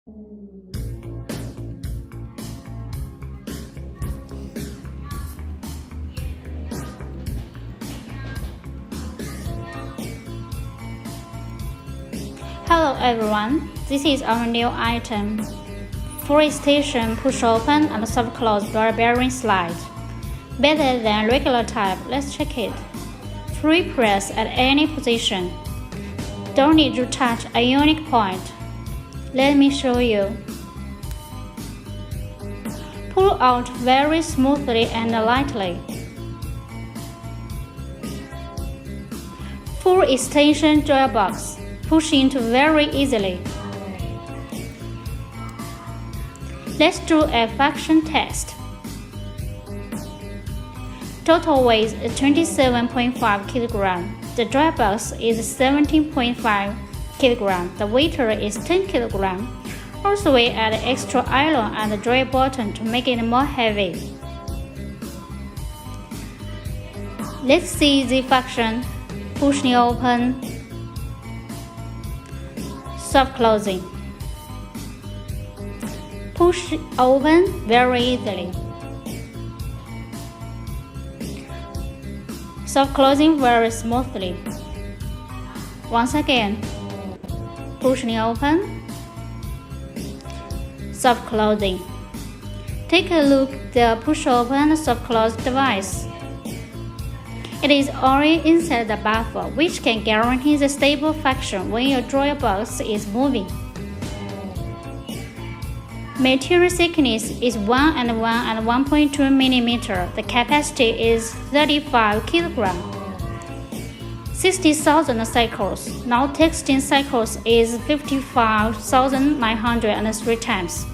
Hello everyone, this is our new item, full extension push-open and soft-close ball bearing slide. Better than regular type, let's check it. Free press at any position. Don't need to touch a unique point. Let me show you. Pull out very smoothly and lightly. Full extension drawer box. Push into very easily. Let's do a function test. Total weight is 27.5 kg. The drawer box is 17.5 kg. The weight is 10 kg. Also, we add extra iron and the drawer button to make it more heavy. Let's see the function. Pushing open, soft closing. Push open very easily. Soft closing very smoothly. Once again, pushing open, soft closing. Take a look at the push open soft close device. It is already inside the buffer, which can guarantee the stable function when your drawer box is moving. Material thickness is 1 and 1 and 1.2 mm. The capacity is 35 kg. 60,000 cycles. Now testing cycles is 55,903 times.